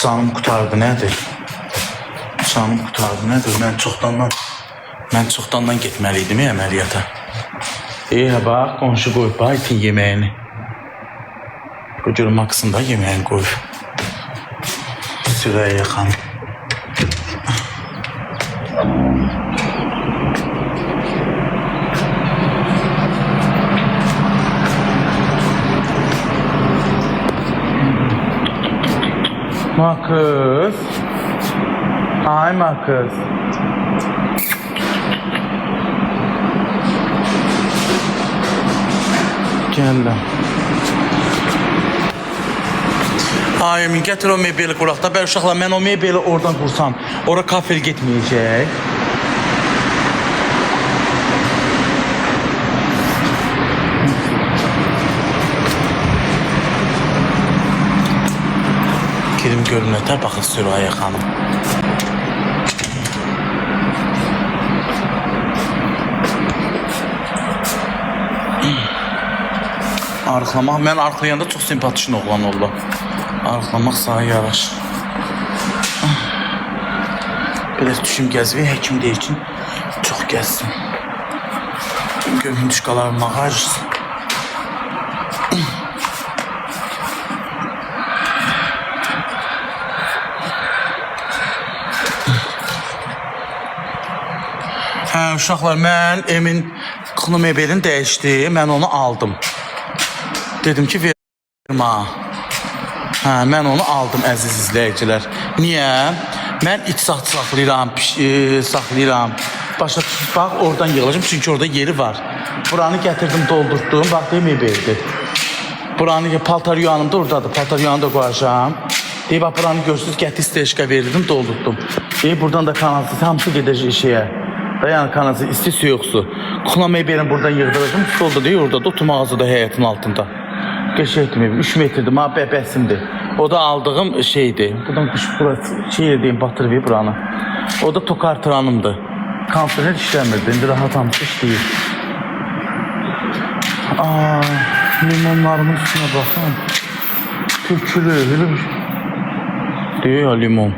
Canım qurtardı, nədir? Canım qurtardı, nədir? Mən çoxdandan getməliydim əməliyyata. Bax, qonşu qoyub, bax, itin yeməyini. Bu görüm Max'ın da yeməyini qoyub. Sürəyyə xanım. Marcus. Hi, Marcus. Geldim. Ay, Emin, gətir o mebeli quraq da. Bəli, uşaqlar, mən o mebeli oradan qursam, ora kafel getməyəcək. Girim görüm nətər, baxın Sürayya xanım. Arıqlamaq, mən arıqlayanda çox simpatişin oğlan oldu. Arıqlamaq sağa yaraşır. Biraz düşüm gəzvəyə, həkim deyir ki, çox gəzsin. Görüm hündüşqalarım ağacırsın. Uşaqlar, mən Emin qını mebelini dəyişdi, mən onu aldım. Dedim ki, verim ha. Mən onu aldım, əziz izləyicilər. Niyə? Mən iç saxlayıram. Başa tutub, bax, oradan yığılacam, çünki orada yeri var. Buranı gətirdim, doldurdum, bax, mebeldir. Buranı, paltar yuanım da oradadır, paltar yuanı da qoyacağım. Deyib, bax, buranı görsünüz, gətir steşka verirdim, doldurdum. Deyib, buradan da kanalsız, hamısı gedəcək şeyə. Dayan kanası, isti su yoxsu. Kula mebelini buradan yığdıracağım. Solda değil, orada da oturma ağzı da həyətin altında. Geçəkdim, 3 metrdir, ma bəbəsimdir. O da aldığım şeydi. Buradan kuş burası, şey edeyim, batırıb buranı. O da tokartıranımdır. Konfiner işləmirdi, indi rahat hamısı işləyir. Limonlarımın üstüne baxın. Tökülü, öyle bir diyor ya, limon.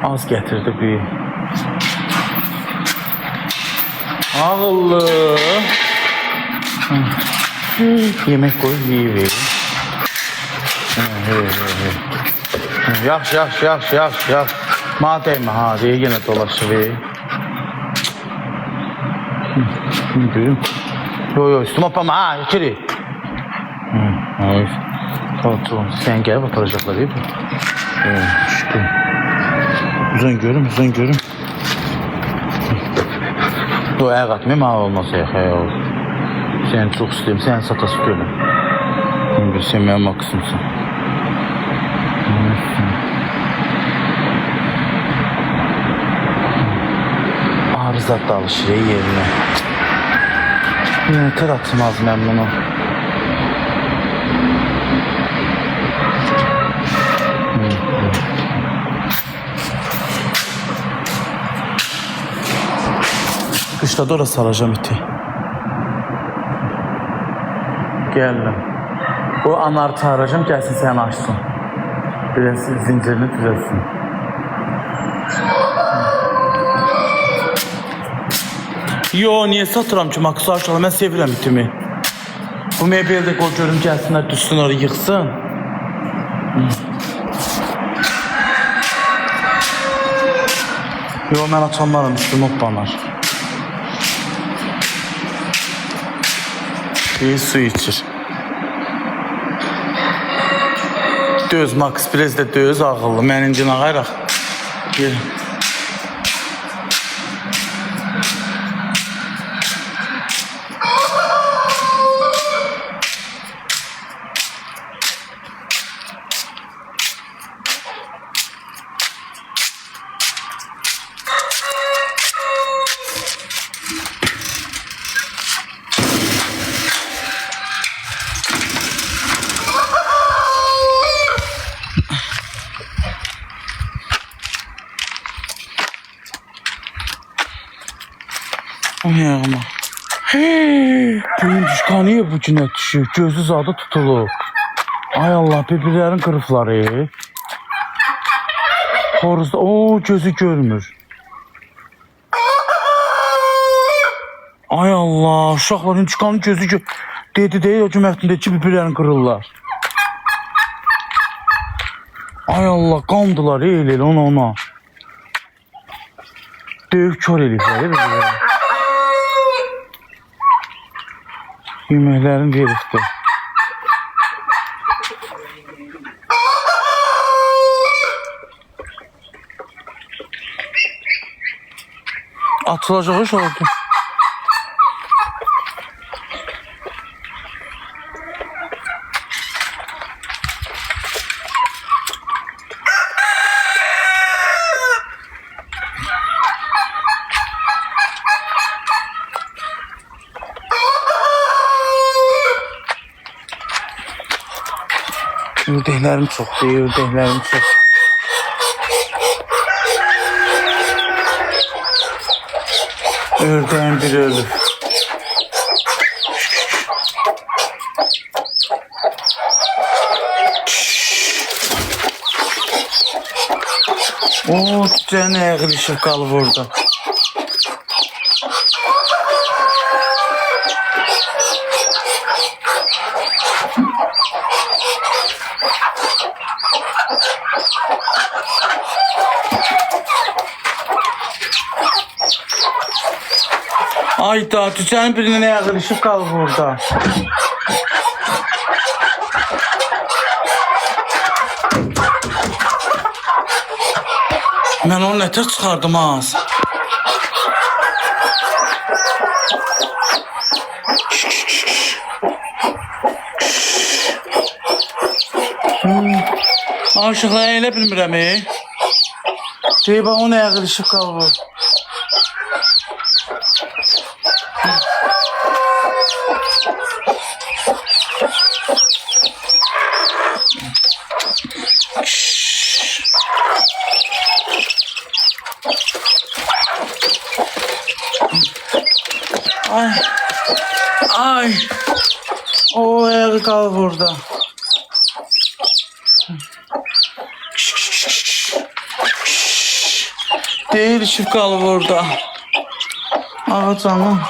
Az gətirdi bir. Ağıllı. Yemek koy, yiyip. Yaş. Madem ha diye yine dolaşır. Görüm. Yo üstüme yapama ha, içeri. Tamam. Sen gel batıracaklar değil mi? Şükür. Uzun görüm. O ayak atmayayım ha, olmasa ya. Seni çok istiyorum, sen satası görüm. Sen benim haksımsın. Arızat da alışır yerine. Yine tır atmaz memnunum. Kışla da orası alacağım iti. Geldim. Bu anartı arayacağım, gelsin sen açsın. Biraz zincirini düzelsin. Yo, niye satıram ki Max'ı aşağıda, ben sevirəm itimi. Bu mebelde qoy görüm, gəlsinlər, düşsün oraya, yıxsın. Yo, mən açanlarım, üstüm hoppanar. Bir su içir. Döz Max, biraz da döz, ağıllı. Mən incin ağayraq. Gelin. Ayağıma. Düğün düşkanıya bu günə düşür. Gözü zadı tutulur. Ay Allah, bir-birlərin qırıqları. Xoruzda, o gözü görmür. Ay Allah, uşaqların çıkanın gözü gör. Dedi deyil o cümətindəki bir-birlərini qırırlar. Ay Allah, qandılar el ona. Döyüb kör eləyiblər. Yeməklərini veribdir. Atılacaq iş oldu. Ördəklərim çoxdur, ördəklərim çox. Ördəyin biri ölür. O, cücənin ayağı ilişib qalıb orada. Ayda, cücənin birinin ayağı ilişib qalıb orada. Mən onu nətər çıxardım az. Aşıqlar elə bilmirəm. Deyib, onun ayağı ilişib qalıb. Ay. O ayağı qalıb orada. Deyil, işib qalıb orada. Ağa canım.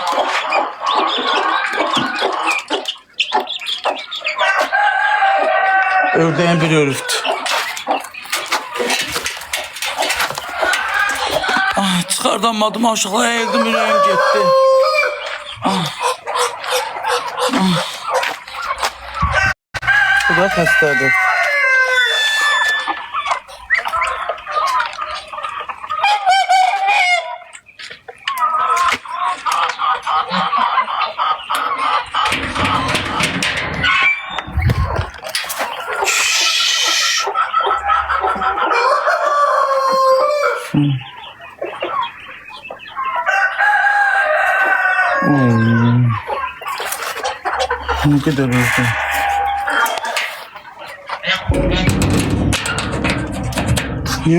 Ördəyin biri ölübdür. Çıxardamadım aşıqlar, əyildim, ürəyim getdi. Bu da xəstədir. Ne kadar oldu?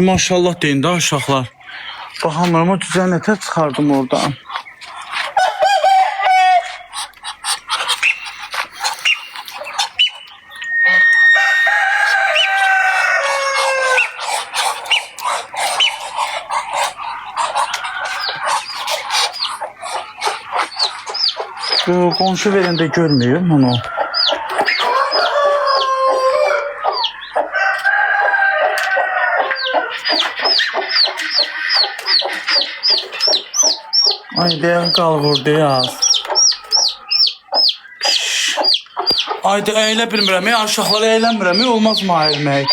Maşallah deyin də uşaqlar. Baxamıram, o cücəni nətər çıxardım oradan. Qonşu verəndə görmüyorum onu. Ay, deyən qalıb orada yaz. Ay, elə bilmirəm, aşağılara eylənmirəm, olmaz mı ayırmək?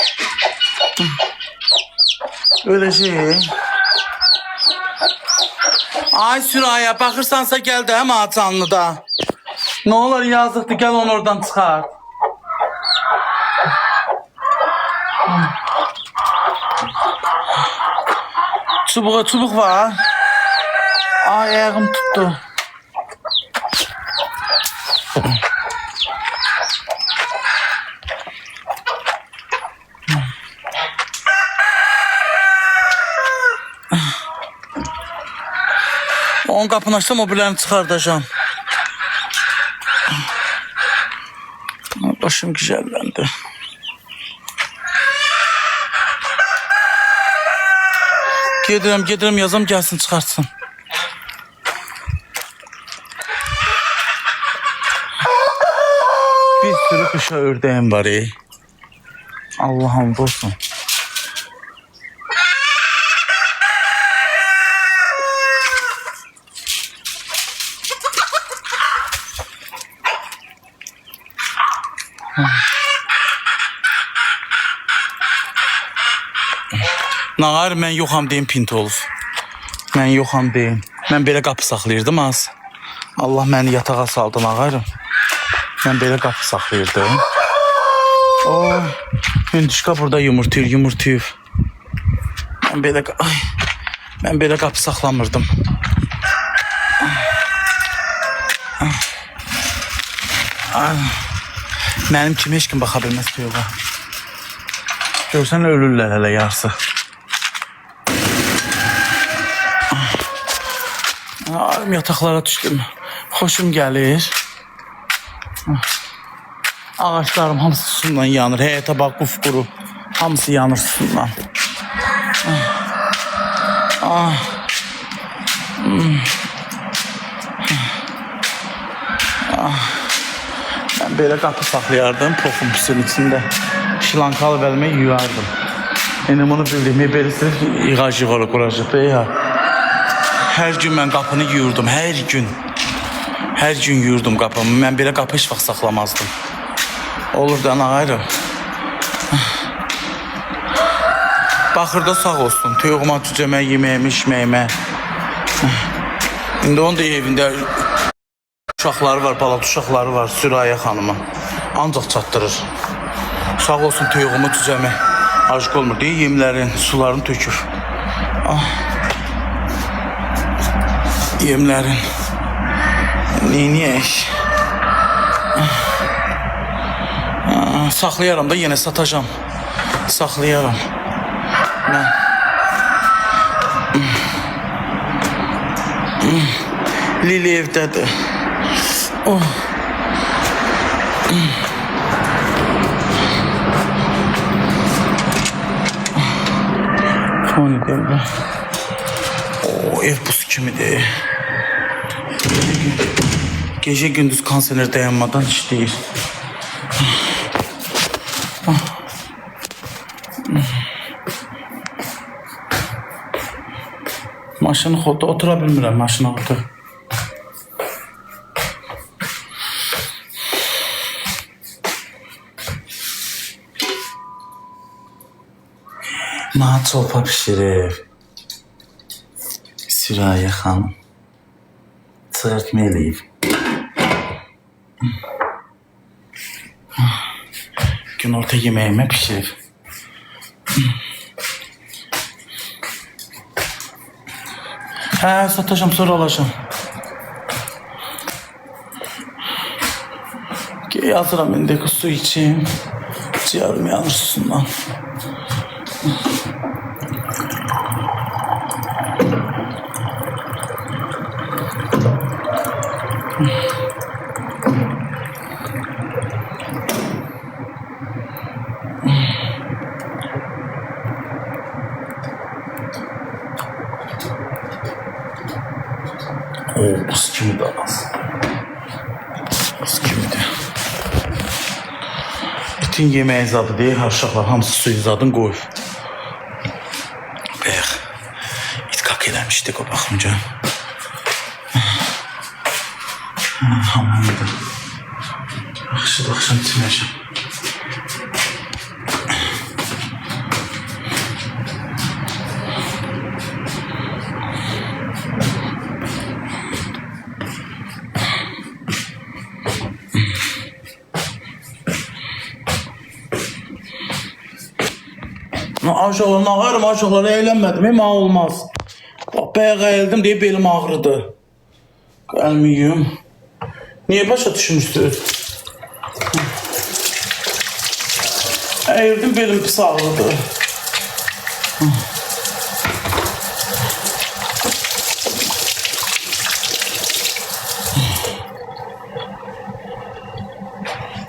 Öyle şey. Ay Süraya, baxırsansa gəl də həm canlıda. Ne olur yazıqdır, gəl onu oradan çıxar. Çubuq var. Ay, ayağım tuttu. Onun qapını açsam, o birlərini çıxardacağım. Başım güzellendi. Gedirəm yazam gəlsin çıxartsın. Bir sürü kuşa ördəyim var ey. Allah'ım olsun. Nağar mən yoxam deyim Pintolov. Mən yoxam deyim. Mən belə qapı saxlayırdım az. Allah məni yatağa saldı nağarım. Mən belə qapı saxlayırdım. O, Hündüşka burada yumurtuyur. Mən belə qapı saxlamırdım. Mənim kimi heç kim baxa bilməz toyuğa. Görsən ölürlər hələ yarısı. Yataqlara düşdüm. Xoşum gəlir. Ağaçlarım hamısı susundan yanır. Həyətə bax qufquru. Hamısı yanır susundan. Ben belə qapı saxlayardım. Poxum pisin içində. Şilankalı bəlmə yuyardım. Yəni bunu bildiyimi belirsi yığacıq ola quracaq ya. Hər gün mən qapını yuyurdum, hər gün. Hər gün yuyurdum qapımı. Mən belə qapı heç vaxt saxlamazdım. Olur da nağayrım. Baxırda sağ olsun. Toyuğuma cücəmə, yeməyimə, içməyimə. İndi onun da evində uşaqları var, balat uşaqları var. Süraya xanımı. Ancaq çatdırır. Sağ olsun toyuğumu cücəmə. Acıq olmur deyə yemlərin, sularını tökür. Yemlərin. Neyniyək? Saxlayaram da yenə satacağım. Saxlayaram. Lili evdədir. Foni deyil. Ev buz kimidir. Gece gündüz kanser dayanmadan işləyir. Maşını xodda otura bilmirəm, maşına otur. Mənə çolpa pişirir. Süraya xanım. Çığırtma eləyib. Günorta yeməyimə pişirir. Satacağım, sonra alacağım. Yazıram indeki su içeyim. Ciğerim yanır susundan. Buz kimi de az. Buz kimi de. Bütün yemeği zadı deyil, uşaqlar hamısı suyu zadın qoyur. Bayaq, itkak eləmişdik o baxımca. Hamamdır. Axşam içməyəcəm. Aşağılar, nağarım aşağılara eğlenmədim, mənə olmaz. Bax, bayaq əyildim deyib belim ağrıdı. Gəlməyim. Niyə başa düşmüşsünüz? Əyildim, belim pis ağrıdı.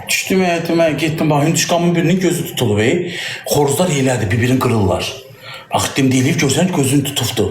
Düşdüm həyətimə, getdim, bax, hündüşkamın birinin gözü tutulub, xoruzlar elədi, bir-birini qırırlar. Axtım deyilib görsən gözün tutubdu.